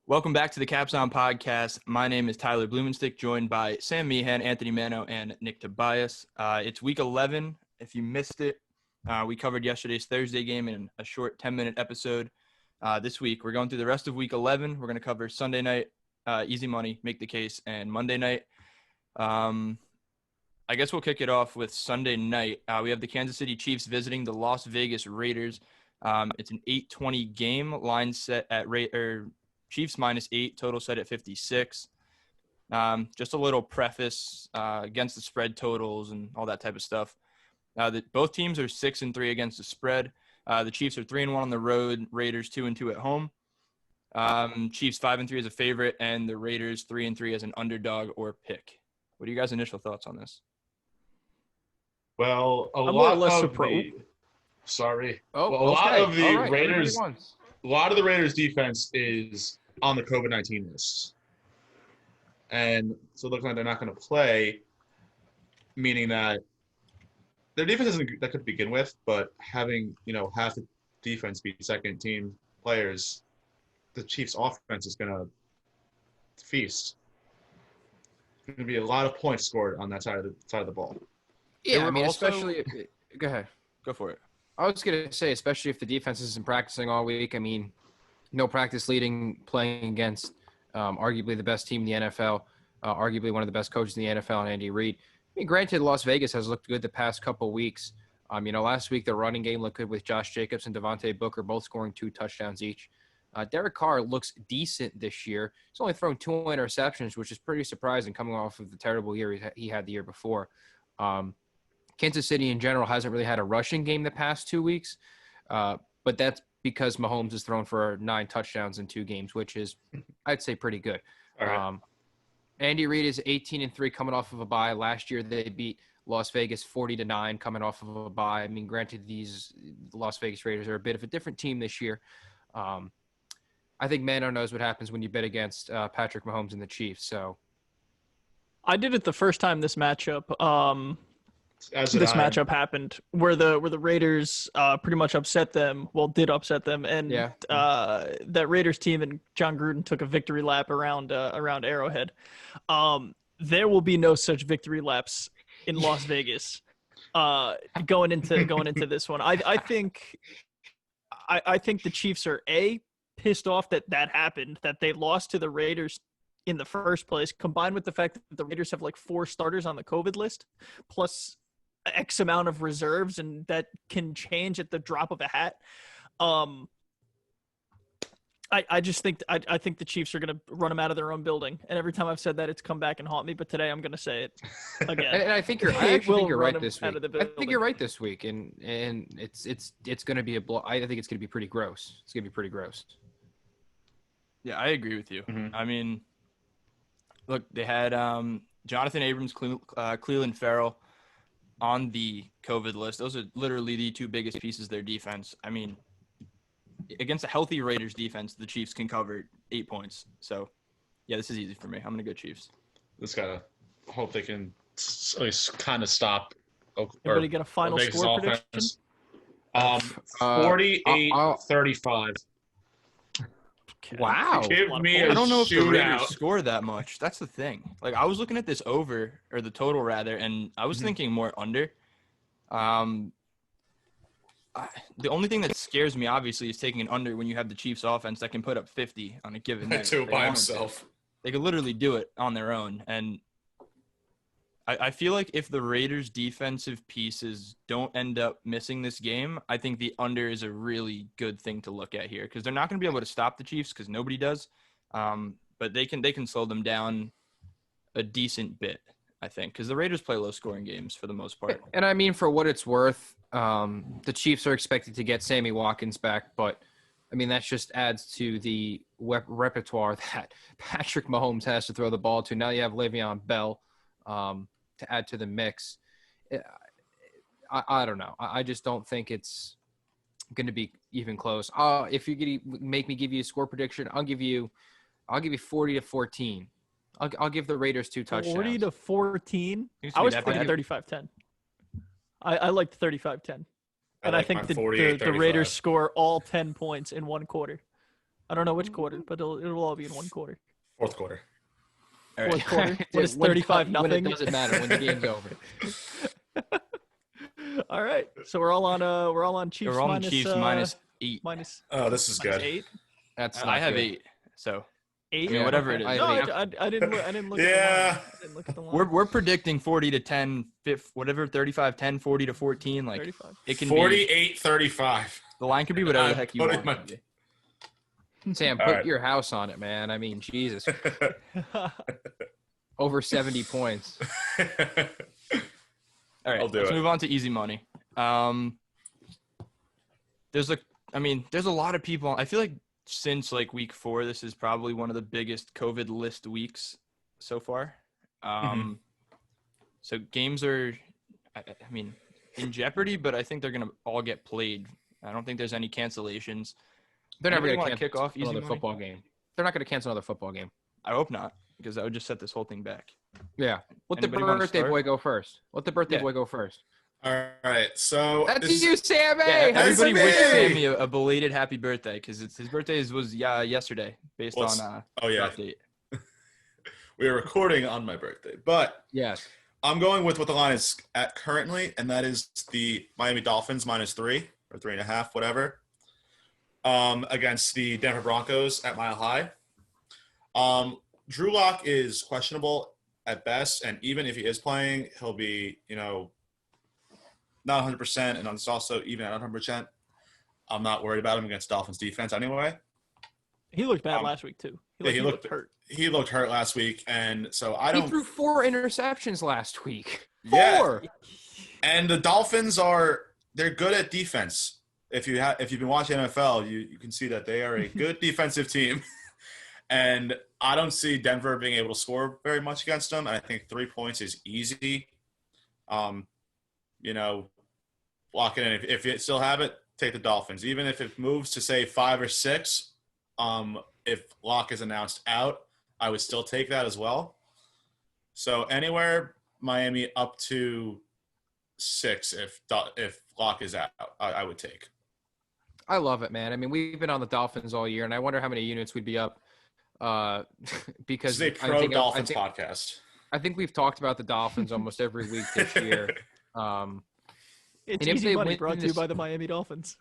Welcome back to the capsON podcast. My name is Tyler Blumenstick, joined by Sam Meehan, Anthony Mano, and Nick Tobias. It's week 11. If you missed it, we covered yesterday's Thursday game in a short 10-minute episode. This week, we're going through the rest of week 11. We're going to cover Sunday night, easy money, make the case, and Monday night. I guess we'll kick it off with Sunday night. We have the Kansas City Chiefs visiting the Las Vegas Raiders. It's an 8:20 game, line set at Chiefs -8, total set at 56. Just a little preface against the spread totals and all that type of stuff. Both teams are 6-3 against the spread. The Chiefs are 3-1 on the road. Raiders 2-2 at home. Chiefs 5-3 as a favorite, and the Raiders 3-3 as an underdog or pick. What are you guys' initial thoughts on this? Well, a I'm lot more or less of the sorry. Oh, Well, a lot okay. of the All right. Raiders, Everybody wants. a lot of the Raiders defense is on the COVID-19 list, and so it looks like they're not going to play, meaning that their defense isn't that good to begin with. But having half the defense be second team players, the Chiefs' offense is going to feast. There's going to be a lot of points scored on that side of the ball. Yeah, I mean, also- especially go ahead. Go for it. I was going to say, especially if the defense isn't practicing all week. I mean, no practice playing against arguably the best team in the NFL, arguably one of the best coaches in the NFL, and Andy Reid. I mean, granted, Las Vegas has looked good the past couple weeks. Last week the running game looked good with Josh Jacobs and Devontae Booker both scoring 2 touchdowns each. Derek Carr looks decent this year. He's only thrown 2 interceptions, which is pretty surprising coming off of the terrible year he had the year before. Kansas City in general hasn't really had a rushing game the past 2 weeks, but that's because Mahomes has thrown for 9 touchdowns in 2 games, which is, I'd say, pretty good. All right. Andy Reid is 18-3 coming off of a bye. Last year they beat Las Vegas 40-9 coming off of a bye. I mean, granted, these Las Vegas Raiders are a bit of a different team this year. I think Mano knows what happens when you bet against Patrick Mahomes and the Chiefs. So I did it the first time this matchup matchup happened, where the Raiders pretty much upset them. Well, did upset them, and Yeah. that Raiders team and John Gruden took a victory lap around Arrowhead. There will be no such victory laps in Las Vegas going into this one. I think the Chiefs are pissed off that happened, that they lost to the Raiders in the first place, combined with the fact that the Raiders have like 4 starters on the COVID list, plus X amount of reserves, and that can change at the drop of a hat. I just think I think the Chiefs are going to run them out of their own building, and every time I've said that, it's come back and haunt me. But today I'm going to say it again. And I think I actually think you're right this week. I think you're right this week, and it's going to be I think it's going to be pretty gross. It's going to be pretty gross. Yeah, I agree with you. Mhm. I mean, look, they had Jonathan Abrams, Cleveland Farrell on the COVID list. Those are literally the 2 biggest pieces of their defense. I mean, against a healthy Raiders defense, the Chiefs can cover 8 points. So, yeah, this is easy for me. I'm going to go Chiefs. Just gotta hope they can at least kind of stop. Everybody get a final Vegas score offense. prediction? 48-35. Okay. Wow. Give me a I don't know if the Raiders shootout. score that much. That's the thing. Like, I was looking at this over, or the total rather, and I was thinking more under. The only thing that scares me, obviously, is taking an under when you have the Chiefs offense that can put up 50 on a given night. To if they by wanted to. himself. They could literally do it on their own. And I feel like if the Raiders' defensive pieces don't end up missing this game, I think the under is a really good thing to look at here, because they're not going to be able to stop the Chiefs, because nobody does. But they can slow them down a decent bit, I think, because the Raiders play low-scoring games for the most part. And I mean, for what it's worth, the Chiefs are expected to get Sammy Watkins back, but I mean, that just adds to the repertoire that Patrick Mahomes has to throw the ball to. Now you have Le'Veon Bell to add to the mix. I don't know. I just don't think it's going to be even close. If you make me give you a score prediction, I'll give you 40-14. I'll give the Raiders 2 touchdowns. 40-14. It's I gonna was be that thinking bad. 35-10. I liked 35-10. And I like think my the 48-35. Raiders score all 10 points in one quarter. I don't know which quarter, but it'll all be in one quarter. Fourth quarter. All right. Fourth quarter. When it's 35-0. When it doesn't matter when the game's over. All right. So we're all on Chiefs. We're on minus, Chiefs minus 8. minus Oh, this is minus good. 8. That's I not have good. 8. So 8. I mean, whatever it is. I No, have I didn't look. I didn't look. Yeah. At the line. I didn't look at the line. we're predicting 40-10, whatever, 35-10, 40-14. Like 35. it can be 48-35. the line could be whatever the I'm heck you putting want. my- Sam, All put right. your house on it, man. I mean, Jesus. Over 70 points. All right, I'll do let's it. move on to easy money. There's a lot of people. I feel like since like week 4, this is probably one of the biggest COVID list weeks so far. So games are, I mean, in jeopardy, but I think they're gonna all get played. I don't think there's any cancellations. They're never Anybody going to wanna kick off easy another money? football game. They're not going to cancel another football game. I hope not, because that would just set this whole thing back. Yeah. Let the Anybody wanna birthday start? boy go first. Let the birthday Yeah. boy go first. All right, so That's this- you, Sammy. Yeah, everybody Sammy! wish Sammy a belated happy birthday because his birthday was yesterday based Well, on oh yeah, drop date. we are recording on my birthday, but Yes. I'm going with what the line is at currently, and that is the Miami Dolphins -3 or 3.5, whatever, against the Denver Broncos at Mile High. Drew Lock is questionable at best, and even if he is playing, he'll be, not 100%, and it's also even at 100%. I'm not worried about him against Dolphins defense anyway. He looked bad last week too. He looked hurt. He looked hurt last week, and so I He don't. threw 4 interceptions last week. Yeah. 4. And the Dolphins they're good at defense. If you've been watching NFL, you can see that they are a good defensive team. And I don't see Denver being able to score very much against them. I think 3 points is easy. Lock it in. If you still have it, take the Dolphins. Even if it moves to say 5 or 6, if Lock is announced out, I would still take that as well. So anywhere Miami up to 6 if Lock is out, I would take. I love it, man. I mean, we've been on the Dolphins all year, and I wonder how many units we'd be up because This is a pro-Dolphins podcast. I think we've talked about the Dolphins almost every week this year. It's And if easy they money win brought to you this- by the Miami Dolphins.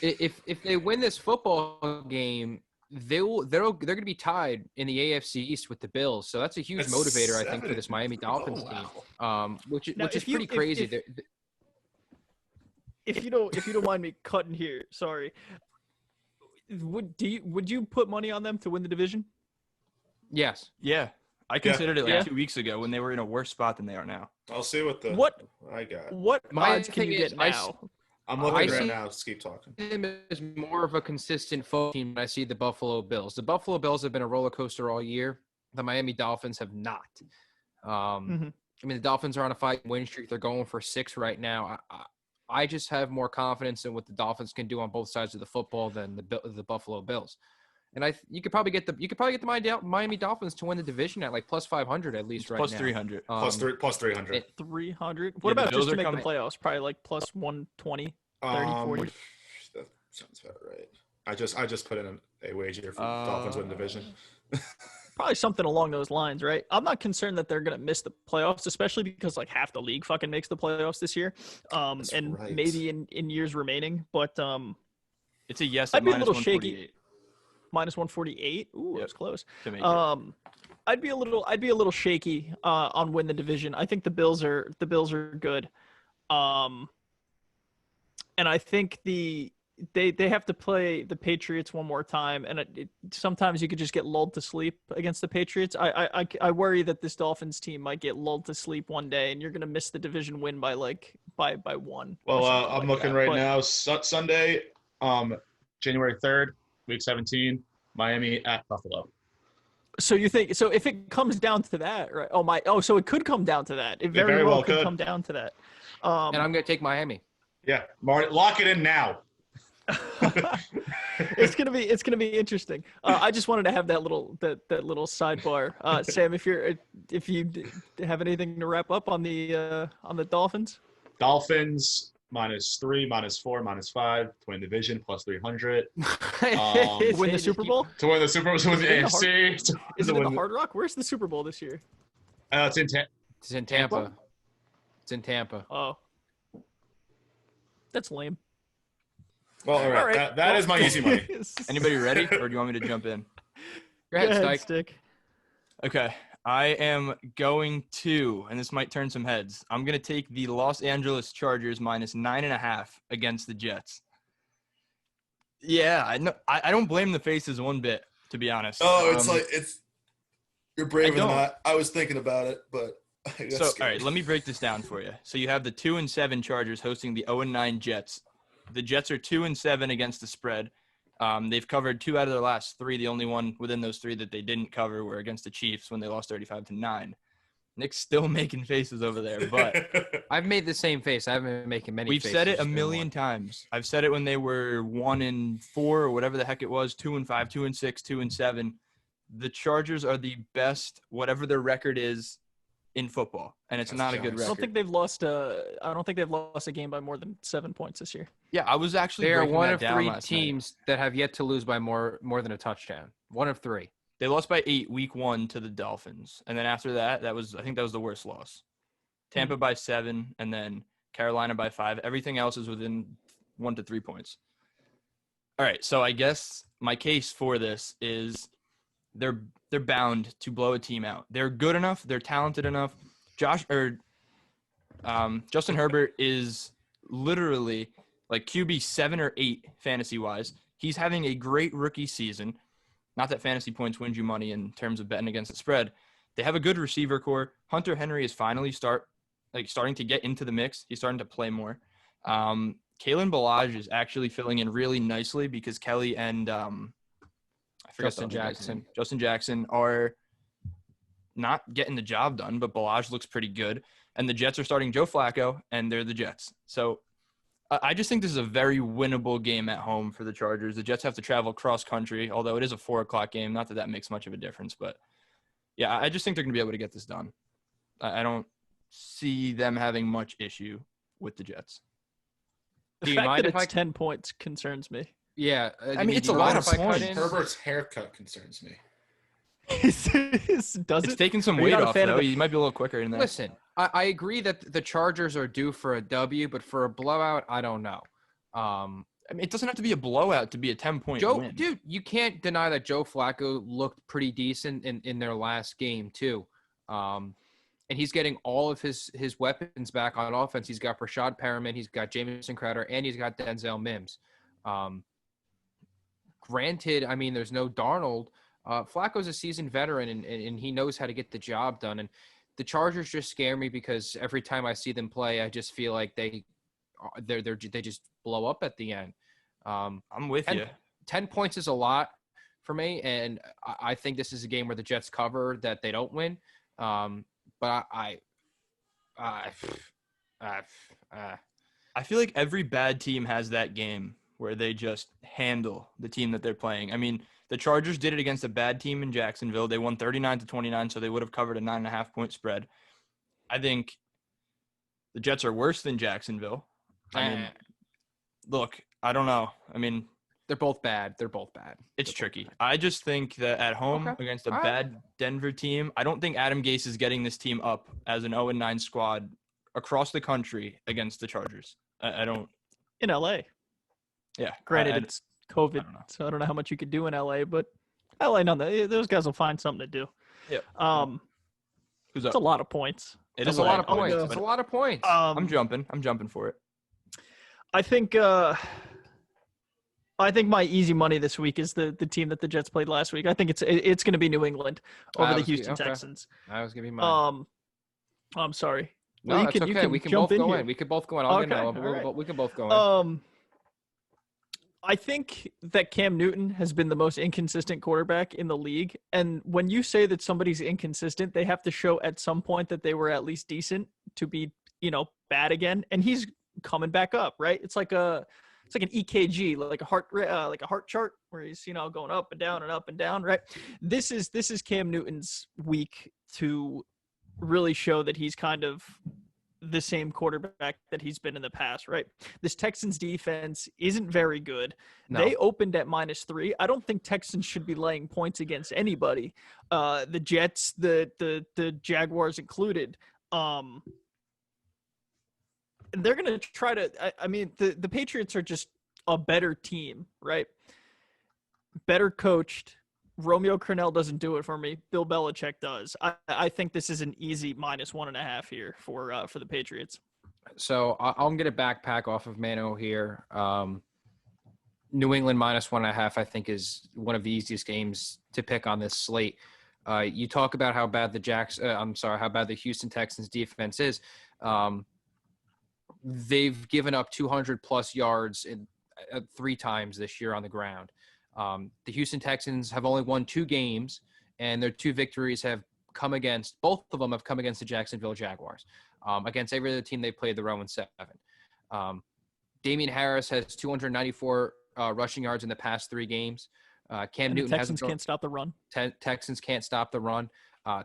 If they win this football game, they're going to be tied in the AFC East with the Bills. So that's a huge That's motivator, I think, for 7. this Miami Dolphins wow. team, which Now, is if you- pretty crazy. If you don't mind me cutting here, sorry. Would you put money on them to win the division? Yes. Yeah, I considered it like Yeah. 2 weeks ago when they were in a worse spot than they are now. I'll see what I got. What My odds can thing you is, get I now? I'm I looking right see- now. Just keep talking. Them as more of a consistent football team than I see the Buffalo Bills. The Buffalo Bills have been a roller coaster all year. The Miami Dolphins have not. Mhm. I mean, the Dolphins are on a 5-win streak. They're going for 6 right now. I just have more confidence in what the Dolphins can do on both sides of the football than the Buffalo Bills. And you could probably get the Miami Dolphins to win the division at like plus 500 at least It's right plus now. 300. Plus 300. 300. Yeah, What the about Bills just to are make coming- the playoffs? Probably like plus 120. 30, 40. That sounds about right. I just put in a wager for Dolphins win division. Probably something along those lines, right? I'm not concerned that they're going to miss the playoffs, especially because like half the league fucking makes the playoffs this year. That's And right. maybe in years remaining, but It's a yes I'd at be a minus little shaky. 148 minus 148. Ooh, Yep. that's close. to make it. I'd be a little shaky on win the division. I think the Bills are good. And I think they have to play the Patriots one more time, and sometimes you could just get lulled to sleep against the Patriots. I worry that this Dolphins team might get lulled to sleep one day, and you're gonna miss the division win by by one. Well, or something I'm like looking that. right But- now. Sunday, January 3rd, week 17, Miami at Buffalo. So you think so? If it comes down to that, right? So it could come down to that. It very, very well well could could. come down to that. And I'm going to take Miami. Yeah, Marty, lock it in now. It's gonna be interesting. I just wanted to have that little sidebar. Sam, if you have anything to wrap up on the Dolphins. Dolphins -3, -4, -5 to win division plus 300. Win the Super Bowl? To win the Super Bowl, to win the Is it AFC. Is it in the Hard Rock? Where's the Super Bowl this year? It's in It's in Tampa. It's in Tampa. Oh. That's lame. Well, all right. That is my easy money. Anybody ready, or do you want me to jump in? Go ahead, Stike. Stick. Okay. I am going to, and this might turn some heads, I'm going to take the Los Angeles Chargers -9.5 against the Jets. Yeah, I don't blame the faces one bit, to be honest. Oh, you're braver than I was thinking about it, but So, all right, let me break this down for you. So you have the 2-7 Chargers hosting the 0-9 Jets. The Jets are 2-7 against the spread. They've covered 2 out of their last 3. The only one within those 3 that they didn't cover were against the Chiefs when they lost 35-9. Nick's still making faces over there, but I've made the same face. I haven't been making many we've faces. said it a just been million one. times. I've said it when they were 1-4 or whatever the heck it was, 2-5, 2-6, 2-7. The Chargers are the best, whatever their record is, in football, and it's not a good I record. don't think they've lost a game by more than 7 points this year. Yeah, I was actually They are breaking one that of down 3 last night. teams that have yet to lose by more than a touchdown. 1 of 3. They lost by 8 week 1 to the Dolphins. And then after that, I think that was the worst loss. Tampa by 7, and then Carolina by 5. Everything else is within 1 to 3 points. All right, so I guess my case for this is they're bound to blow a team out. They're good enough, they're talented enough. Justin Herbert is literally like QB 7 or 8 fantasy-wise. He's having a great rookie season. Not that fantasy points wins you money in terms of betting against the spread. They have a good receiver core. Hunter Henry is finally starting to get into the mix. He's starting to play more. Kalen Ballage is actually filling in really nicely because Kelly and Justin Jackson are not getting the job done, but Ballage looks pretty good. And the Jets are starting Joe Flacco, and they're the Jets. So I just think this is a very winnable game at home for the Chargers. The Jets have to travel cross country, although it is a 4:00 game. Not that that makes much of a difference, but yeah, I just think they're going to be able to get this done. I don't see them having much issue with the Jets. The fact that it's 10 points concerns me. Yeah. I mean, it's do a you lot mind of if I cut points. in? Herbert's haircut concerns me. It's taking some Are you weight not a off, fan of though. the- You might be a little quicker in that. Listen, I agree that the Chargers are due for a W, but for a blowout, I don't know. I mean, it doesn't have to be a blowout to be a 10-point win. Dude, you can't deny that Joe Flacco looked pretty decent in their last game too. And he's getting all of his weapons back on offense. He's got Rashad Perriman, he's got Jamison Crowder, and he's got Denzel Mims. Granted, I mean, there's no Darnold. Flacco's a seasoned veteran, and he knows how to get the job done. And the Chargers just scare me because every time I see them play, I just feel like they just blow up at the end. I'm with you. 10 points is a lot for me, and I think this is a game where the Jets cover that they don't win. But I feel like every bad team has that game where they just handle the team that they're playing. I mean, the Chargers did it against a bad team in Jacksonville. They won 39-29, so they would have covered a 9.5-point spread. I think the Jets are worse than Jacksonville. I mean, look, I don't know. I mean, they're both bad. It's tricky. I just think that at home against a bad Denver team, I don't think Adam Gase is getting this team up as an 0-9 squad across the country against the Chargers. I don't. In LA. Yeah. Granted, it's COVID, so I don't know how much you could do in LA, but LA, those guys will find something to do. Yeah. Who's up? It's a lot of points. It's a lot of points. It's a lot of points. I'm jumping for it. I think my easy money this week is the team that the Jets played last week. I think it's going to be New England over the Houston Texans. I was giving mine. I'm sorry. No, well, that's okay. We can both go in. We can both go in. I'll get no, but we can both go in. I think that Cam Newton has been the most inconsistent quarterback in the league. And when you say that somebody's inconsistent, they have to show at some point that they were at least decent to be, bad again. And he's coming back up, right? It's like an EKG, like a heart chart where he's, going up and down, right? This is Cam Newton's week to really show that he's kind of the same quarterback that he's been in the past, right? This Texans defense isn't very good. No. They opened at -3. I don't think Texans should be laying points against anybody. The Jets, the Jaguars included. And they're going to try to – I mean, the Patriots are just a better team, right? Better coached. Romeo Crennel doesn't do it for me. Bill Belichick does. I think this is an easy -1.5 here for the Patriots. So I'm going to backpack off of Mano here. New England -1.5, I think, is one of the easiest games to pick on this slate. You talk about how bad how bad the Houston Texans defense is. They've given up 200+ yards 3 times this year on the ground. The Houston Texans have only won 2 games, and their 2 victories both of them have come against the Jacksonville Jaguars. Against every other team they played, they're 0-7. Damian Harris has 294 rushing yards in the past 3 games. Cam Newton Texans can't stop the run. Texans can't stop the run.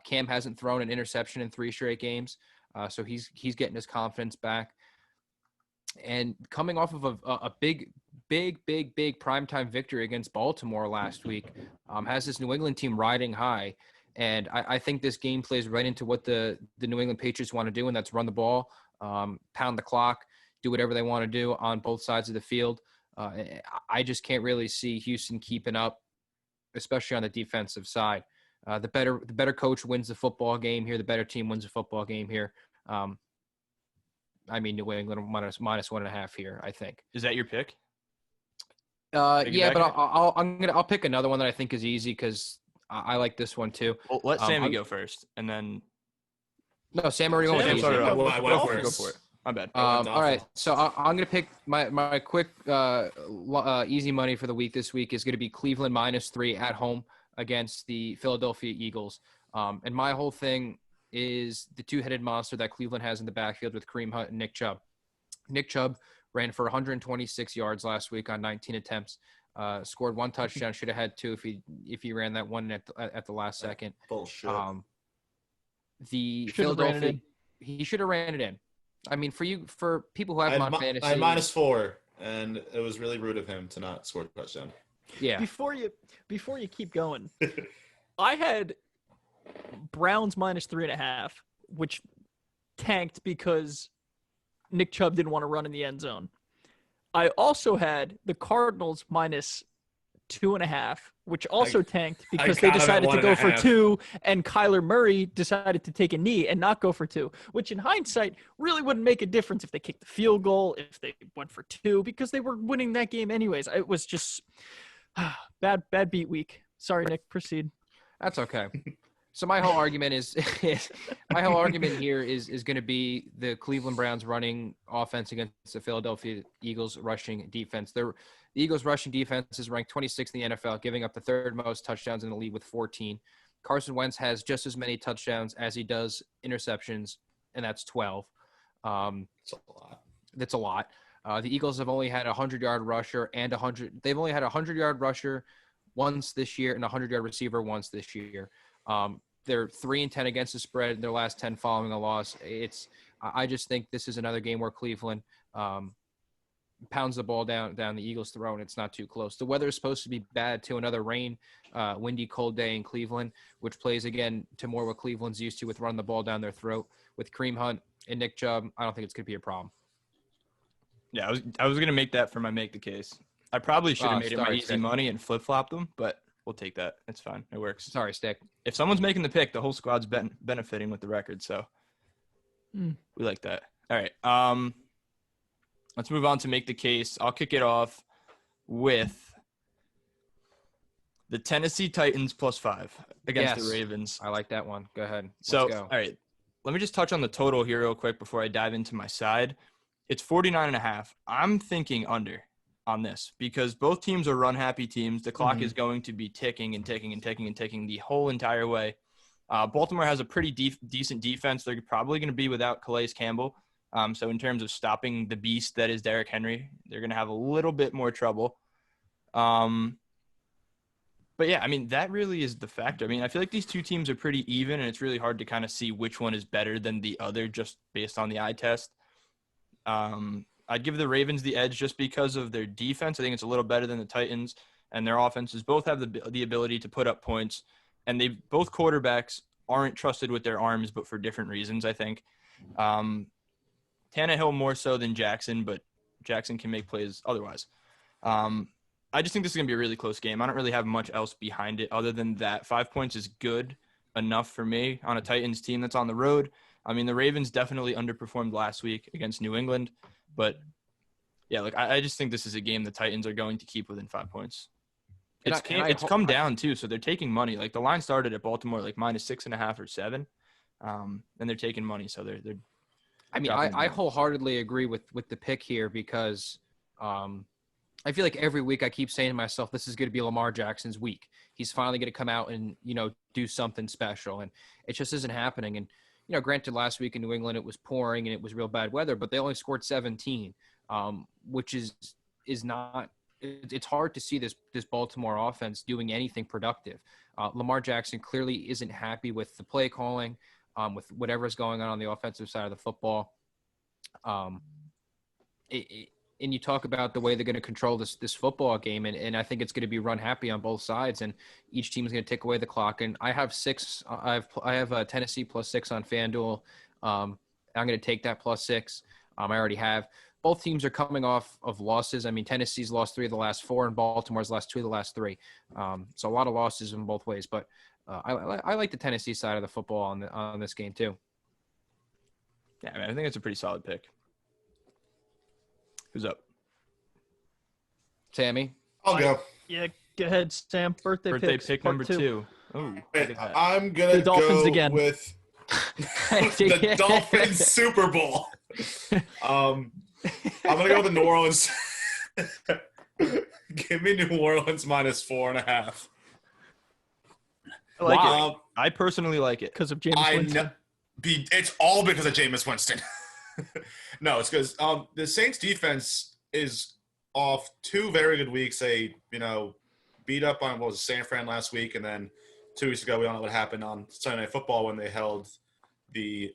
Cam hasn't thrown an interception in 3 straight games, so he's getting his confidence back. And coming off of a big primetime victory against Baltimore last week, has this New England team riding high. And I think this game plays right into what the New England Patriots want to do, and that's run the ball, pound the clock, do whatever they want to do on both sides of the field. I just can't really see Houston keeping up, especially on the defensive side. The better coach wins the football game here. The better team wins the football game here. I mean, New England -1.5 here, I think. Is that your pick? Yeah, but I'll pick another one that I think is easy because I like this one too. Well, let Sammy go first, and then. No, Sam already went. Sam, sorry, Go for it. My bad. All right, so I'm gonna pick my quick easy money for the week. This week is gonna be Cleveland -3 at home against the Philadelphia Eagles. And my whole thing is the 2-headed monster that Cleveland has in the backfield with Kareem Hunt and Nick Chubb. Nick Chubb ran for 126 yards last week on 19 attempts. Scored 1 touchdown. Should have had 2 if he ran that one at the last second. Bullshit. The Philadelphia, he should have ran it in. I mean, for people who have him on fantasy, I had -4, and it was really rude of him to not score a touchdown. Yeah. Before you keep going, I had Browns -3.5, which tanked because Nick Chubb didn't want to run in the end zone. I also had the Cardinals -2.5, which also tanked because they decided to go for 2, and Kyler Murray decided to take a knee and not go for 2, which in hindsight really wouldn't make a difference if they kicked the field goal, if they went for 2, because they were winning that game anyways. It was just bad beat week. Sorry, Nick, proceed. That's okay. So my whole argument here is going to be the Cleveland Browns running offense against the Philadelphia Eagles rushing defense. The Eagles rushing defense is ranked 26th in the NFL, giving up the 3rd most touchdowns in the league with 14. Carson Wentz has just as many touchdowns as he does interceptions, and that's 12. That's a lot. The Eagles have only had a 100-yard rusher they've only had a 100-yard rusher once this year and a 100-yard receiver once this year. They're 3-10 against the spread in their last 10 following a loss. I just think this is another game where Cleveland pounds the ball down the Eagles' throat, and it's not too close. The weather is supposed to be bad too. Another windy, cold day in Cleveland, which plays again to more what Cleveland's used to with running the ball down their throat. With Kareem Hunt and Nick Chubb, I don't think it's going to be a problem. Yeah, I was going to make that for my make the case. I probably should have made it my easy money and flip-flopped them, but we'll take that. It's fine. It works. Sorry, Stick. If someone's making the pick, the whole squad's benefiting with the record, so we like that. All right. Let's move on to make the case. I'll kick it off with the Tennessee Titans +5 against the Ravens. I like that one. Go ahead. Let's go. All right. Let me just touch on the total here real quick before I dive into my side. It's 49.5. I'm thinking under on this because both teams are run-happy teams. The clock is going to be ticking and ticking and ticking and ticking the whole entire way. Baltimore has a pretty decent defense. They're probably going to be without Calais Campbell. So in terms of stopping the beast that is Derrick Henry, they're going to have a little bit more trouble. But yeah, I mean, that really is the factor. I mean, I feel like these two teams are pretty even, and it's really hard to kind of see which one is better than the other just based on the eye test. I'd give the Ravens the edge just because of their defense. I think it's a little better than the Titans, and their offenses both have the ability to put up points, and they both quarterbacks aren't trusted with their arms, but for different reasons, I think. Tannehill more so than Jackson, but Jackson can make plays otherwise. I just think this is going to be a really close game. I don't really have much else behind it other than that 5 points is good enough for me on a Titans team that's on the road. I mean, the Ravens definitely underperformed last week against New England, but yeah, like I just think this is a game the Titans are going to keep within 5 points. It's come down too, so they're taking money. Like the line started at Baltimore like -6.5 or 7, and they're taking money, so they're. I mean, I wholeheartedly agree with the pick here because I feel like every week I keep saying to myself, this is going to be Lamar Jackson's week. He's finally going to come out and, do something special. And it just isn't happening. And, granted, last week in New England, it was pouring and it was real bad weather, but they only scored 17, which is not – it's hard to see this Baltimore offense doing anything productive. Lamar Jackson clearly isn't happy with the play calling, with whatever's going on the offensive side of the football. And you talk about the way they're going to control this football game, and I think it's going to be run happy on both sides, and each team is going to take away the clock. And I have Tennessee +6 on FanDuel. I'm going to take that +6. I already have. Both teams are coming off of losses. I mean, Tennessee's lost 3 of the last 4, and Baltimore's lost 2 of the last 3. So a lot of losses in both ways. But I like the Tennessee side of the football on this game too. Yeah, I mean, I think it's a pretty solid pick. Who's up? Sammy? I'll go. Yeah, go ahead, Sam. Birthday pick number 2. Oh, I'm going to Dolphins go again. with the Dolphins Super Bowl. I'm going to go with the New Orleans. Give me New Orleans -4.5. I like it. I personally like it. Because of Jameis Winston. It's all because of Jameis Winston. No, it's because the Saints defense is off 2 very good weeks. They, beat up on San Fran last week, and then 2 weeks ago we don't know what happened on Sunday Night Football when they held the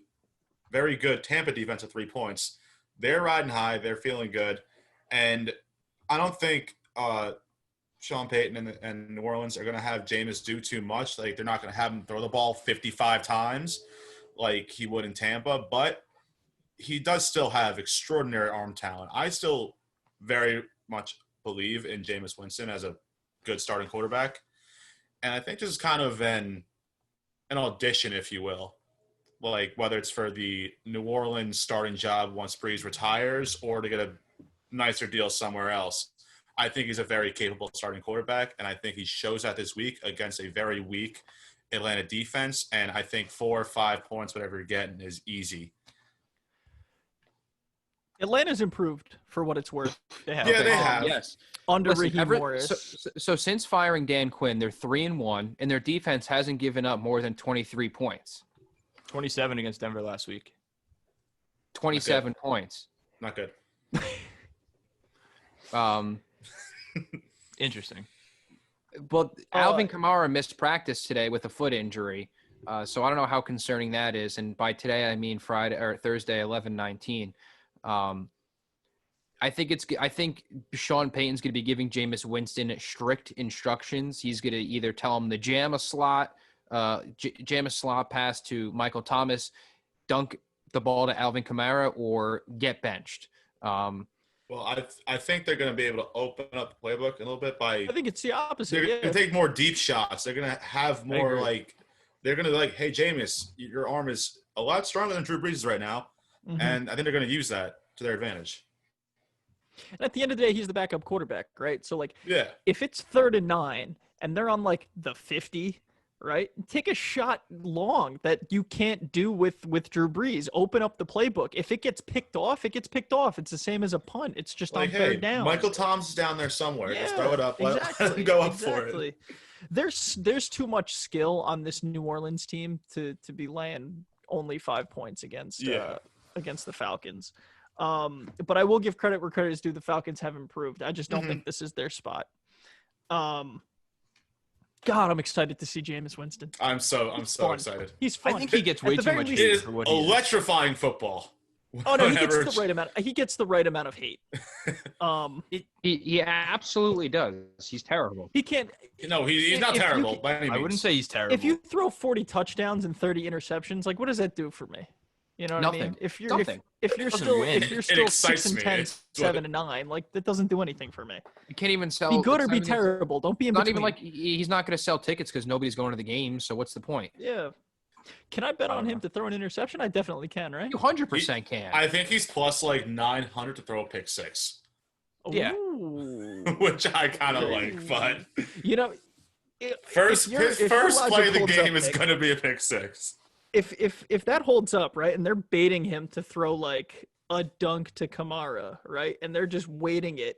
very good Tampa defense at 3 points. They're riding high. They're feeling good, and I don't think Sean Payton and New Orleans are going to have Jameis do too much. Like they're not going to have him throw the ball 55 times like he would in Tampa, but he does still have extraordinary arm talent. I still very much believe in Jameis Winston as a good starting quarterback. And I think this is kind of an audition, if you will. Like whether it's for the New Orleans starting job once Breeze retires or to get a nicer deal somewhere else. I think he's a very capable starting quarterback, and I think he shows that this week against a very weak Atlanta defense. And I think 4 or 5 points, whatever you're getting, is easy. Atlanta's improved for what it's worth. They have. Yeah, they have. Yes. Under Raheem Morris. So since firing Dan Quinn, they're 3-1, and their defense hasn't given up more than 23 points. 27 against Denver last week. 27 points. Not good. Interesting. Well, Alvin Kamara missed practice today with a foot injury, so I don't know how concerning that is. And by today, I mean Friday or Thursday, 11/19. I think Sean Payton's going to be giving Jameis Winston strict instructions. He's going to either tell him to jam a slot pass to Michael Thomas, dunk the ball to Alvin Kamara, or get benched. Well, I think they're going to be able to open up the playbook a little bit by. I think it's the opposite. They're going to take more deep shots. They're going to have more they're going to be like, hey, Jameis, your arm is a lot stronger than Drew Brees right now. Mm-hmm. And I think they're going to use that to their advantage. And at the end of the day, he's the backup quarterback, right? So, if it's 3rd and 9 and they're on, the 50, right, take a shot long that you can't do with Drew Brees. Open up the playbook. If it gets picked off, it gets picked off. It's the same as a punt. It's just on 3rd down. Michael Thomas is down there somewhere. Yeah, just throw it up. Let him go up for it. There's too much skill on this New Orleans team to be laying only 5 points against the Falcons. But I will give credit where credit is due. The Falcons have improved. I just don't think this is their spot. God, I'm excited to see Jameis Winston. I'm so fun. excited. He's fun. I think he gets At way the too very much least- It hate is for what he is. electrifying football. Oh no, he gets Whenever the right amount. He gets the right amount of hate. He absolutely does. He's terrible. He can't. No, he's not If you terrible can- by any means. I wouldn't say he's terrible. If you throw 40 touchdowns and 30 interceptions, like what does that do for me? You know what I mean? Nothing. If you're Nothing. if you're Doesn't still win. if you're It still excites 6 and me. 10, It's 7 and 9, like that doesn't do anything for me. You can't even sell. Be good or it's be not even- terrible. Don't be in Not between. even like he's not going to sell tickets because nobody's going to the games. So what's the point? Yeah. Can I bet I on don't him know. to throw an interception? I definitely can, right? You 100% can. I think he's plus like 900 to throw a pick six, Yeah. Ooh. which I kind of like. But You know, first if his first your play of logic the holds up, game is Nick, going to be a pick six. if that holds up, right, and they're baiting him to throw like a dunk to Kamara, right, and they're just waiting it,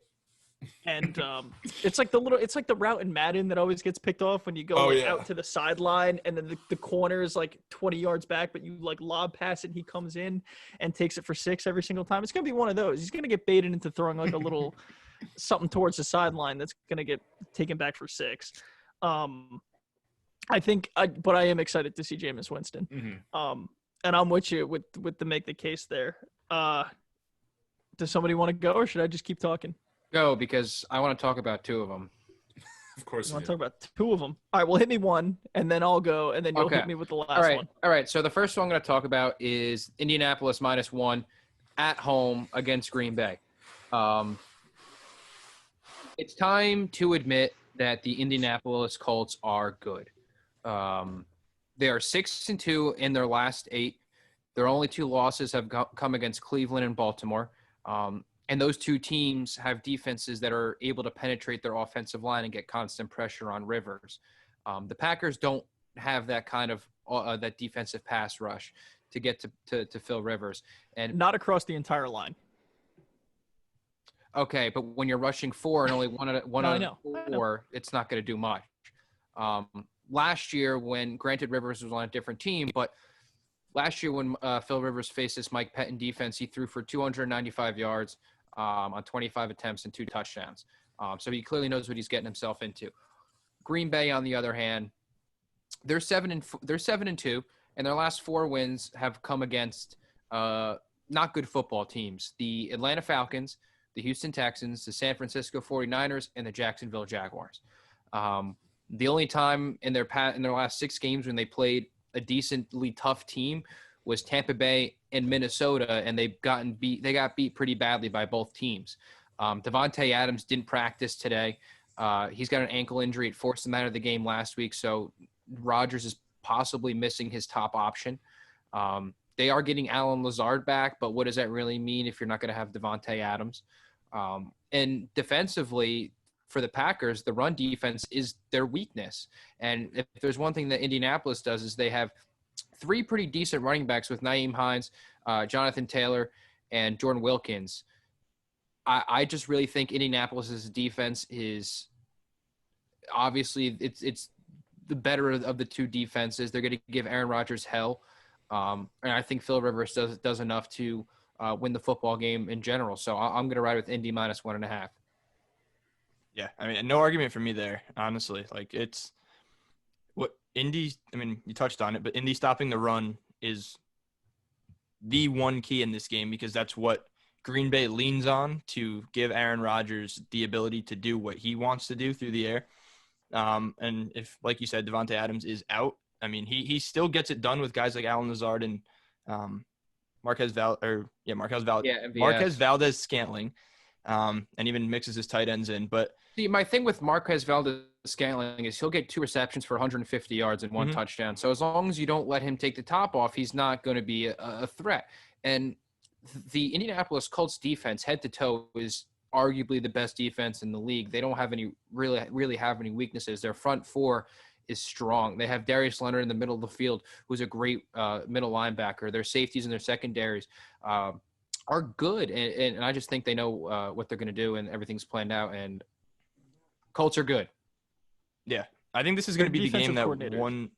and it's like the route in Madden that always gets picked off when you go Oh, like, yeah. out to the sideline, and then the corner is like 20 yards back, but you like lob pass it, and he comes in and takes it for 6 every single time. It's gonna be one of those. He's gonna get baited into throwing like a little something towards the sideline that's gonna get taken back for 6. But I am excited to see Jameis Winston. Mhm. And I'm with you with the make the case there. Does somebody want to go, or should I just keep talking? Go because I want to talk about two of them. Of course, You want you to do. talk about 2 of them? All right, well, hit me one, and then I'll go, and then you'll Okay. hit me with the last All right. one. All right. So the first one I'm going to talk about is Indianapolis -1 at home against Green Bay. It's time to admit that the Indianapolis Colts are good. They are 6-2 in their last 8. Their only 2 losses have come against Cleveland and Baltimore. And those 2 teams have defenses that are able to penetrate their offensive line and get constant pressure on Rivers. The Packers don't have that kind of that defensive pass rush to get to Phil Rivers. And Not across the entire line. okay, but when you're rushing 4 and only one I out know. of 4, it's not going to do much. Last year, when granted Rivers was on a different team, but last year when Phil Rivers faced this Mike Pettin defense, he threw for 295 yards on 25 attempts and 2 touchdowns. So he clearly knows what he's getting himself into. Green Bay, on the other hand, they're 7-2, and their last 4 wins have come against not good football teams: the Atlanta Falcons, the Houston Texans, the San Francisco 49ers, and the Jacksonville Jaguars. The only time in their last 6 games when they played a decently tough team was Tampa Bay and Minnesota, and they got beat pretty badly by both teams. Devontae Adams didn't practice today. He's got an ankle injury. It forced him out of the game last week, so Rodgers is possibly missing his top option. They are getting Alan Lazard back, but what does that really mean if you're not going to have Devontae Adams? And defensively, for the Packers, the run defense is their weakness. And if there's one thing that Indianapolis does is they have 3 pretty decent running backs with Nyheim Hines, Jonathan Taylor, and Jordan Wilkins. I just really think Indianapolis's defense is obviously it's the better of the 2 defenses. They're going to give Aaron Rodgers hell. And I think Phil Rivers does enough to win the football game in general. So I'm going to ride with Indy -1.5. Yeah, I mean, no argument for me there, honestly. Like, it's what Indy, I mean, you touched on it, but Indy stopping the run is the one key in this game because that's what Green Bay leans on to give Aaron Rodgers the ability to do what he wants to do through the air. And if, like you said, Devontae Adams is out, I mean, he still gets it done with guys like Alan Lazard and Marquez Valdez-Scantling. And even mixes his tight ends in. But see, my thing with Marquez Valdez-Scantling is he'll get 2 receptions for 150 yards and 1 touchdown. So as long as you don't let him take the top off, he's not going to be a threat. And the Indianapolis Colts defense, head to toe, is arguably the best defense in the league. They don't have any really have any weaknesses. Their front 4 is strong. They have Darius Leonard in the middle of the field, who's a great middle linebacker. Their safeties and their secondaries are good, and I just think they know what they're going to do, and everything's planned out, and Colts are good. Yeah, I think this is going to be the game that one.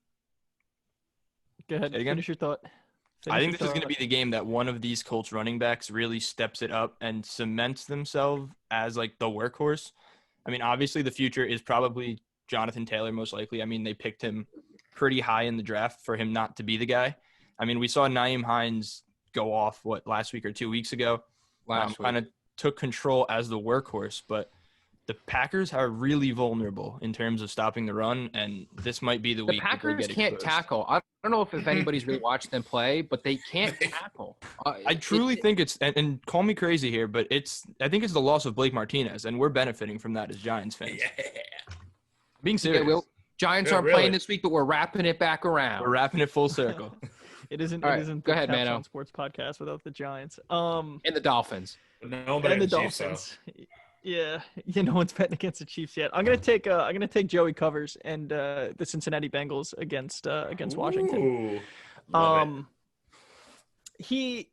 Go ahead. Finish your thought. I think this is going to be the game that one of these Colts running backs really steps it up and cements themselves as like the workhorse. I mean, obviously the future is probably Jonathan Taylor, most likely. I mean, they picked him pretty high in the draft for him not to be the guy. I mean, we saw Nyheim Hines go off, last week or 2 weeks ago? Kind of took control as the workhorse, but the Packers are really vulnerable in terms of stopping the run, and this might be the week. The Packers can't tackle. I don't know if anybody's really watched them play, but they can't tackle. I truly think it's and call me crazy here, but I think it's the loss of Blake Martinez, and we're benefiting from that as Giants fans. Yeah. Being serious. Yeah, Giants aren't playing this week, but we're wrapping it back around. We're wrapping it full circle. It isn't. All right, it isn't go the ahead, capsON Mano. Sports podcast without the Giants. And the Dolphins. Nobody And the Chiefs, Dolphins. Yeah, no one's betting against the Chiefs yet. I'm gonna take Joey covers and the Cincinnati Bengals against Washington. Ooh, love it. He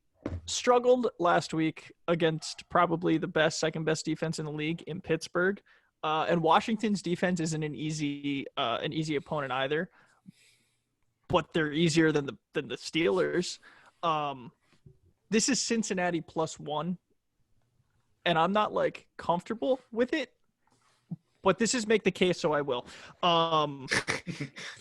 struggled last week against probably the second best defense in the league in Pittsburgh, and Washington's defense isn't an easy opponent either. But they're easier than the Steelers. This is Cincinnati +1. And I'm not comfortable with it, but this is make the case, so I will.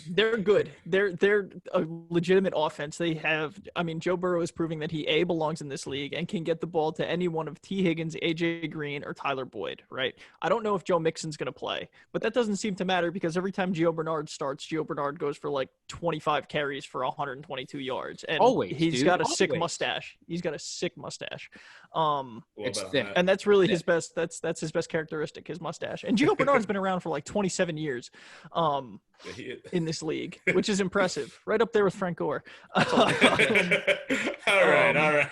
They're good. They're a legitimate offense. They have, Joe Burrow is proving that he belongs in this league and can get the ball to any one of T. Higgins, AJ Green, or Tyler Boyd, right? I don't know if Joe Mixon's going to play, but that doesn't seem to matter because every time Gio Bernard starts, Gio Bernard goes for 25 carries for 122 yards. And he's got a sick mustache. He's got a sick mustache. It's thick. And that's really his best. That's his best characteristic, his mustache. And Gio Bernard's been around for 27 years in this league, which is impressive. Right up there with Frank Gore. all right.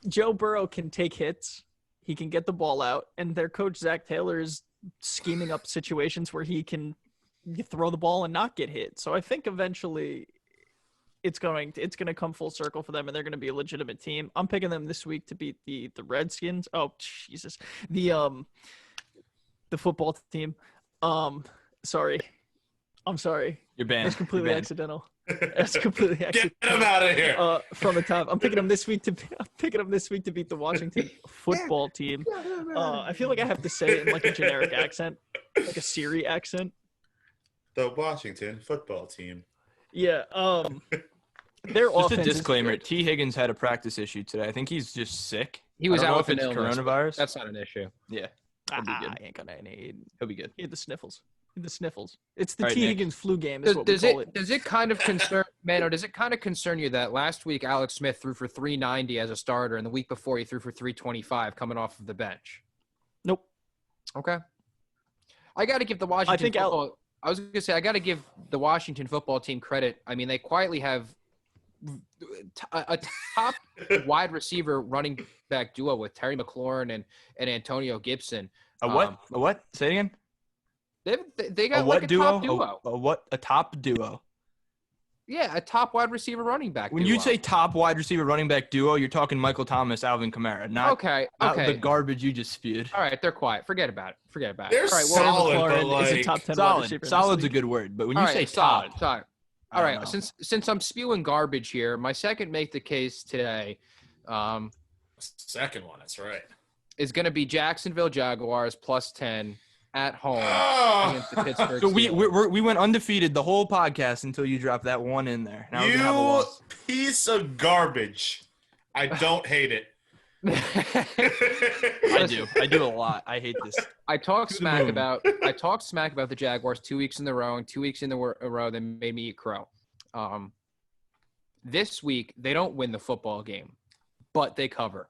Joe Burrow can take hits. He can get the ball out. And their coach, Zach Taylor, is scheming up situations where he can throw the ball and not get hit. So I think eventually it's going to come full circle for them, and they're going to be a legitimate team. I'm picking them this week to beat the Redskins. Oh, Jesus. The football team. Sorry. I'm sorry. You're banned. That's completely accidental. That's completely accidental. Get him out of here. From the top. I'm picking them this week to beat the Washington football team. I feel like I have to say it in a generic accent, like a Siri accent. The Washington football team. Yeah. Their Just offense a disclaimer: is good. T. Higgins had a practice issue today. I think he's just sick. He was I don't out know with if an it's illness. coronavirus. That's not an issue. Yeah, he'll be good. I ain't gonna need. He'll be good. He had the sniffles. The sniffles. It's the All right, T. Nick. Higgins flu game. Is what we call it. Does it kind of concern Mano? Does it kind of concern you that last week Alex Smith threw for 390 as a starter, and the week before he threw for 325 coming off of the bench? Nope. Okay. I got to give the Washington. I was going to say I got to give the Washington football team credit. I mean, they quietly have a top wide receiver running back duo with Terry McLaurin and Antonio Gibson. A what? A what? Say it again. They got A what duo? top duo. A what? A top duo. Yeah, a top wide receiver running back. When duo. you say top wide receiver running back duo, you're talking Michael Thomas, Alvin Kamara, not the garbage you just spewed. All right, they're quiet. Forget about it. They're All right, solid, McLaurin but is a top 10 wide Solid. receiver in this Solid's a league. good word, but when all you right, say solid. top, All I right, don't know. since I'm spewing garbage here, my second make the case today Second one, that's right. is going to be Jacksonville Jaguars +10 at home Oh, against the Pittsburgh So Steelers. we went undefeated the whole podcast until you dropped that one in there. Now we're gonna have a you loss. piece of garbage. I don't hate it. I do. I do a lot. I hate this. I talked To the smack moon. about the Jaguars 2 weeks in a row, and 2 weeks in a row they made me eat crow. This week they don't win the football game, but they cover.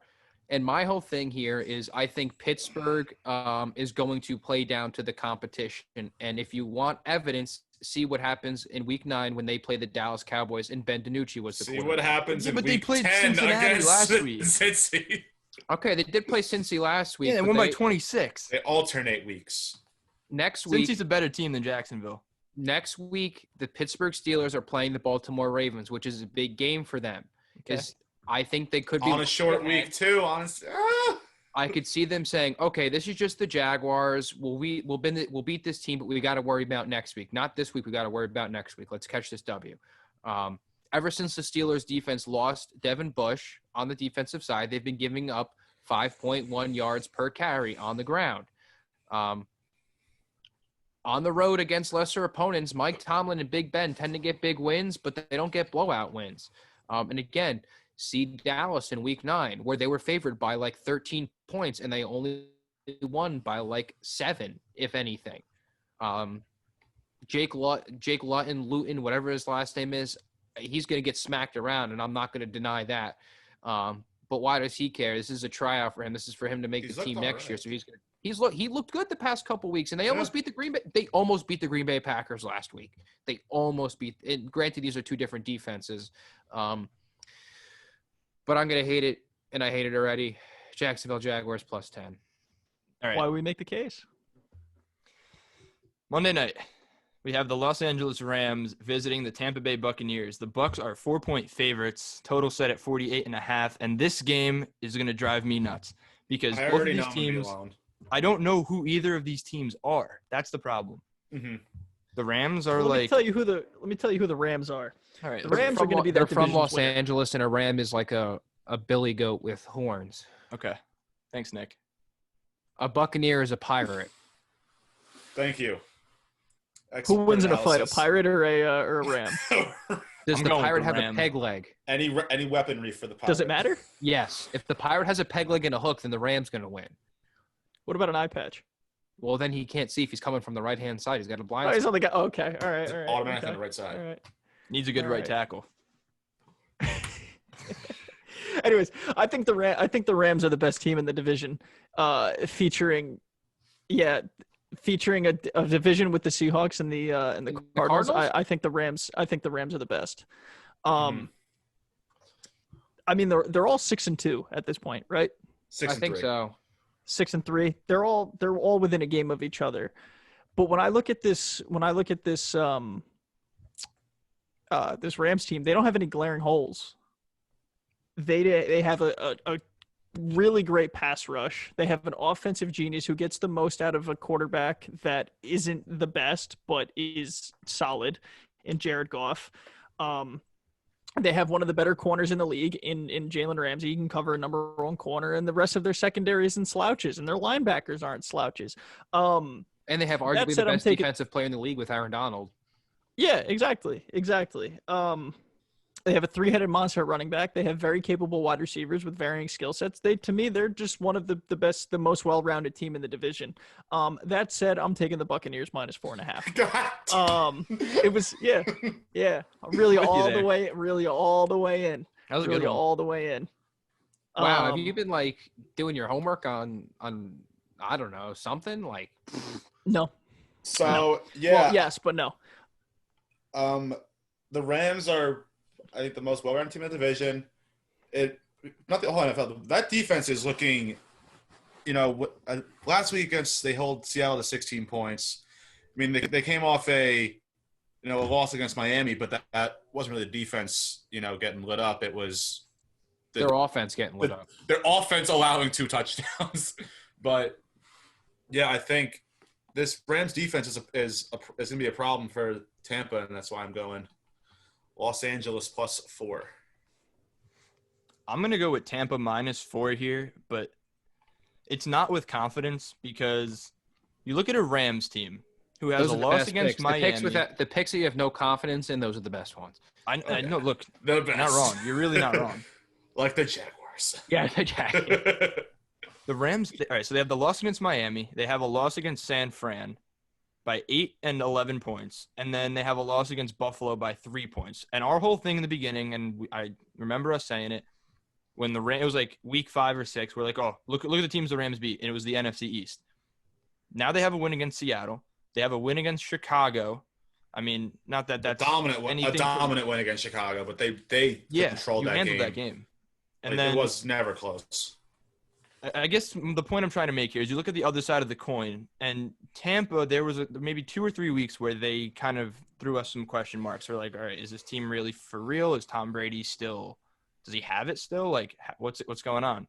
And my whole thing here is I think Pittsburgh is going to play down to the competition. And if you want evidence, see what happens in Week 9 when they play the Dallas Cowboys and Ben DiNucci was the See quarterback. what happens Yeah, in but they week played 10 Cincinnati against last week. Cincy. Okay, they did play Cincy last week. Yeah, they but won by 26. They alternate weeks. next Since week. he's a better team than Jacksonville. Next week, the Pittsburgh Steelers are playing the Baltimore Ravens, which is a big game for them. Because I think they could be On a short week, too. Honestly. I could see them saying, "Okay, this is just the Jaguars. We'll beat this team, but we got to worry about next week. Not this week. We got to worry about next week. Let's catch this W." Ever since the Steelers defense lost Devin Bush on the defensive side, they've been giving up 5.1 yards per carry on the ground. On the road against lesser opponents, Mike Tomlin and Big Ben tend to get big wins, but they don't get blowout wins. And again, see Dallas in Week 9, where they were favored by like 13 points, and they only won by like 7, if anything. Jake Luton, whatever his last name is, he's going to get smacked around, and I'm not going to deny that. But why does he care? This is a tryout for him. This is for him to make the team next year. So he looked good the past couple weeks, and they almost beat the Green Bay Packers last week. They almost beat. And granted, these are two different defenses, but I'm going to hate it, and I hate it already. Jacksonville Jaguars +10. All right. Why we make the case? Monday night, we have the Los Angeles Rams visiting the Tampa Bay Buccaneers. The Bucs are 4-point favorites, total set at 48.5, and this game is going to drive me nuts because both of these teams, I don't know who either of these teams are. That's the problem. Mm-hmm. The Rams are Let me tell you who the Rams are. All right, The Rams are going to be they're from Los winner. Angeles, and a ram is like a billy goat with horns. Okay, thanks, Nick. A Buccaneer is a pirate. Thank you. Who wins in a fight, a pirate or a ram? Does I'm the going with pirate the have Ram. a peg leg? Any weaponry for the pirate. Does it matter? Yes. If the pirate has a peg leg and a hook, then the ram's going to win. What about an eye patch? Well, then he can't see if he's coming from the right-hand side. He's got a blind Oh, he's spot. on the guy. Okay, all right, It's all right. automatic okay. on the right side. All right. Needs a good All right right. tackle. Anyways, I think the Rams are the best team in the division, featuring a division with the Seahawks and the Cardinals. Cardinals? I think the Rams are the best. Mhm. I mean they're all 6-2 at this point, right? 6 I and think 3. so. 6-3. They're all within a game of each other. But when I look at this this Rams team, they don't have any glaring holes. They have a really great pass rush. They have an offensive genius who gets the most out of a quarterback that isn't the best but is solid in Jared Goff. They have one of the better corners in the league in Jalen Ramsey. He can cover a number one corner, and the rest of their secondary isn't slouches, and their linebackers aren't slouches. And they have arguably said, the I'm best taking- defensive player in the league with Aaron Donald. Yeah, exactly. They have a three-headed monster at running back. They have very capable wide receivers with varying skill sets. To me, they're just one of the best, the most well-rounded team in the division. That said, I'm taking the Buccaneers -4.5. God. It was really With you all the there. way in. That was a Really good one. all the way in. Wow, have you been like doing your homework on I don't know, something like No. So yeah, Well, yes, but no. the Rams are, I think, the most well-rounded team in the division. Not the whole NFL. That defense is looking, last week they hold Seattle to 16 points. I mean, they came off a loss against Miami, but that wasn't really the defense, getting lit up. It was their offense getting lit up. their offense allowing 2 touchdowns. But yeah, I think this Rams defense is going to be a problem for Tampa, and that's why I'm going Los Angeles +4. I'm going to go with Tampa -4 here, but it's not with confidence because you look at a Rams team who has Those a are the loss best against picks. Miami. The picks that you have no confidence in, those are the best ones. I know. Look, The you're best. not wrong. You're really not wrong. Like the Jaguars. Yeah, exactly. The Rams. All right, so they have the loss against Miami. They have a loss against San Fran by 8 and 11 points, and then they have a loss against Buffalo by 3 points. And our whole thing in the beginning, and I remember us saying it when it was like week 5 or 6. We're like, oh, look at the teams the Rams beat, and it was the NFC East. Now they have a win against Seattle. They have a win against Chicago. I mean, not that that's a dominant win against Chicago, but they controlled you that handled game. that game. And Like, then it was never close. I guess the point I'm trying to make here is you look at the other side of the coin, and Tampa, there was maybe 2 or 3 weeks where they kind of threw us some question marks. They're like, all right, is this team really for real? Is Tom Brady still – does he have it still? Like, what's going on?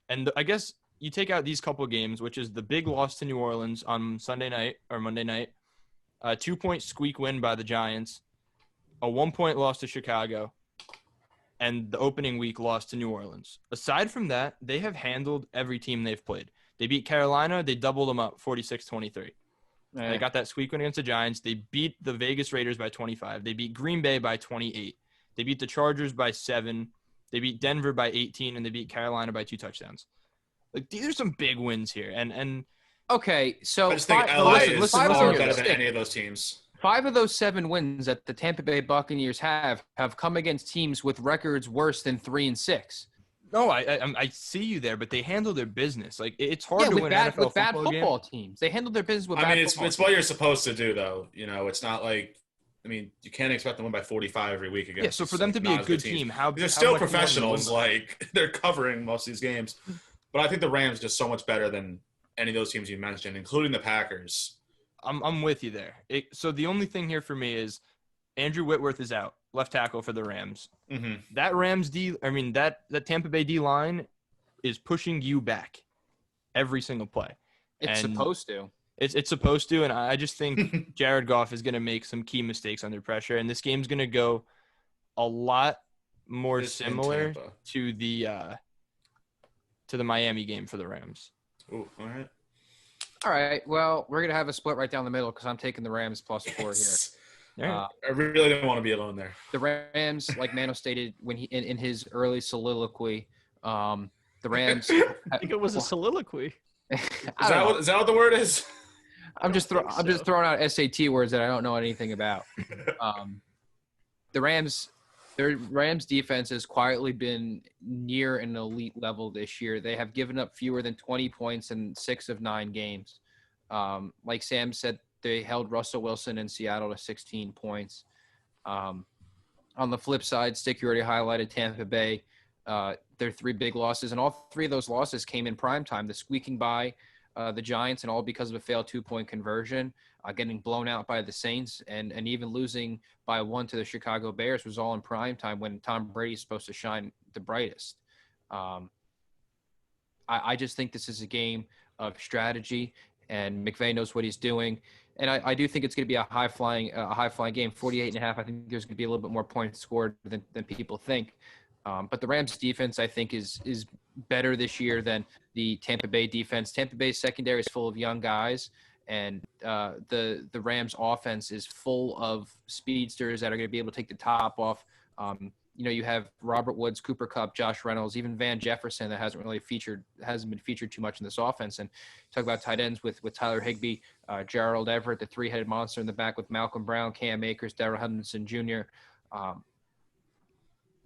And I guess you take out these couple games, which is the big loss to New Orleans on Sunday night or Monday night, a 2-point squeak win by the Giants, a 1-point loss to Chicago, and the opening week loss to New Orleans. Aside from that, they have handled every team they've played. They beat Carolina. They doubled them up 46-23. Yeah. They got that squeak win against the Giants. They beat the Vegas Raiders by 25. They beat Green Bay by 28. They beat the Chargers by 7. They beat Denver by 18, and they beat Carolina by 2 touchdowns. Like, these are some big wins here. And Okay, so I just think LA is far better than any of those teams. 5 of those 7 wins that the Tampa Bay Buccaneers have come against teams with records worse than 3-6. no, I see you there, but they handle their business. Like, it's hard to with win bad, an NFL with bad football game. teams. They handle their business with I bad mean, football it's what you're supposed to do, though. You know, it's not like you can't expect them to win by 45 every week again. Yeah, so for them to be a good team, they're still professionals. Like, they're covering most of these games. But I think the Rams are just so much better than any of those teams you mentioned, including the Packers. I'm with you there. So the only thing here for me is Andrew Whitworth is out, left tackle for the Rams. Mm-hmm. That Tampa Bay D line is pushing you back every single play. It's And supposed to. It's supposed to, and I just think Jared Goff is going to make some key mistakes under pressure, and this game's going to go a lot more similar to the Miami game for the Rams. Ooh, all right. All right. Well, we're going to have a split right down the middle because I'm taking the Rams +4 here. Right. I really didn't want to be alone there. The Rams, like Mano stated when he in his early soliloquy, the Rams. I think it was a soliloquy. Is that what the word is? I'm just throwing out SAT words that I don't know anything about. Their Rams defense has quietly been near an elite level this year. They have given up fewer than 20 points in 6 of 9 games. Like Sam said, they held Russell Wilson in Seattle to 16 points. On the flip side, Stick, you already highlighted Tampa Bay. Their 3 big losses, and all 3 of those losses came in primetime. The squeaking by the Giants, and all because of a failed 2-point conversion, getting blown out by the Saints, and even losing by 1 to the Chicago Bears was all in primetime when Tom Brady is supposed to shine the brightest. I just think this is a game of strategy, and McVay knows what he's doing. And I do think it's going to be a high-flying game, 48.5. I think there's going to be a little bit more points scored than people think. But the Rams defense, I think, is better this year than the Tampa Bay defense. Tampa Bay's secondary is full of young guys, and the Rams offense is full of speedsters that are going to be able to take the top off. You have Robert Woods, Cooper Kupp, Josh Reynolds, even Van Jefferson that hasn't been featured too much in this offense. And talk about tight ends with Tyler Higbee, Gerald Everett, the 3-headed monster in the back with Malcolm Brown, Cam Akers, Darrell Henderson Jr.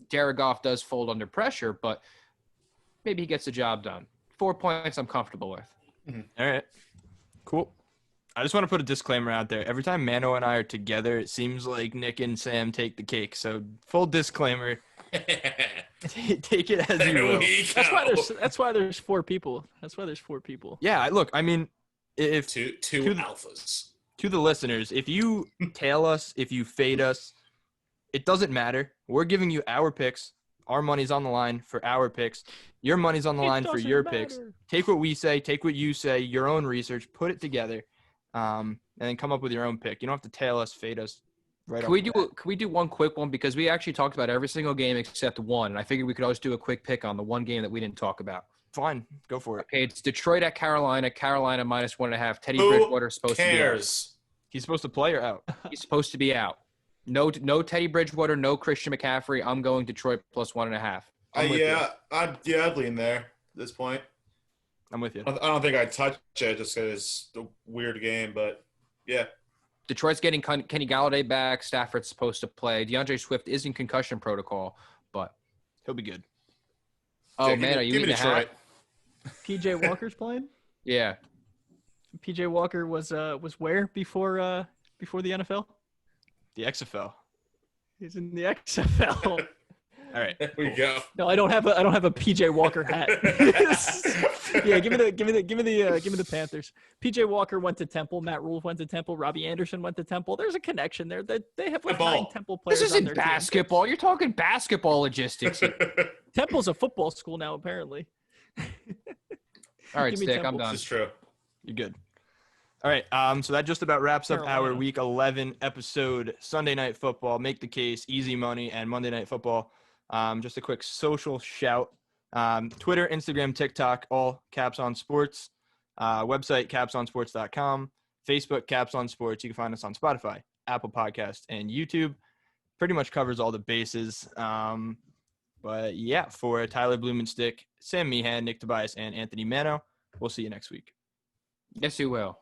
Jared Goff does fold under pressure, but maybe he gets the job done. 4 points I'm comfortable with. Mm-hmm. All right. Cool. I just want to put a disclaimer out there. Every time Mano and I are together, it seems like Nick and Sam take the cake. So full disclaimer. Take it as you will. That's why there's 4 people. That's why there's 4 people. Yeah, look, I mean, if two alphas. To the listeners, if you tail us, if you fade us, it doesn't matter. We're giving you our picks. Our money's on the line for our picks. Your money's on the line for your picks. Take what we say. Take what you say. Your own research. Put it together, and then come up with your own pick. You don't have to tail us, fade us. Right. Can we do one quick one, because we actually talked about every single game except one, and I figured we could always do a quick pick on the one game that we didn't talk about. Fine, go for it. Okay, it's Detroit at Carolina. Carolina -1.5. Teddy Bridgewater is supposed to be out. He's supposed to play or out? He's supposed to be out. No Teddy Bridgewater, no Christian McCaffrey. I'm going Detroit +1.5. I'd lean there at this point. I'm with you. I don't think I'd touch it just because it's a weird game, but yeah. Detroit's getting Kenny Galladay back. Stafford's supposed to play. DeAndre Swift is in concussion protocol, but he'll be good. Oh, man, are you eating a hat? PJ Walker's playing? Yeah. PJ Walker was where before the NFL? The XFL. He's in the XFL. All right. There we go. No, I don't have a PJ Walker hat. Yeah, give me the Panthers. PJ Walker went to Temple. Matt Rule went to Temple. Robbie Anderson went to Temple. There's a connection there. They have like 9 Temple players. This isn't basketball. You're talking basketball logistics. Temple's a football school now, apparently. All right, Stick, I'm done. This is true. You're good. All right, so that just about wraps up our Week 11 episode. Sunday Night Football, Make the Case, Easy Money, and Monday Night Football. Just a quick social shout. Twitter, Instagram, TikTok, all capsON Sports. Website, capsonsports.com. Facebook, capsON Sports. You can find us on Spotify, Apple Podcast, and YouTube. Pretty much covers all the bases. But yeah, for Tyler Blumenstick, Sam Meehan, Nick Tobias, and Anthony Mano, we'll see you next week. Yes, you will.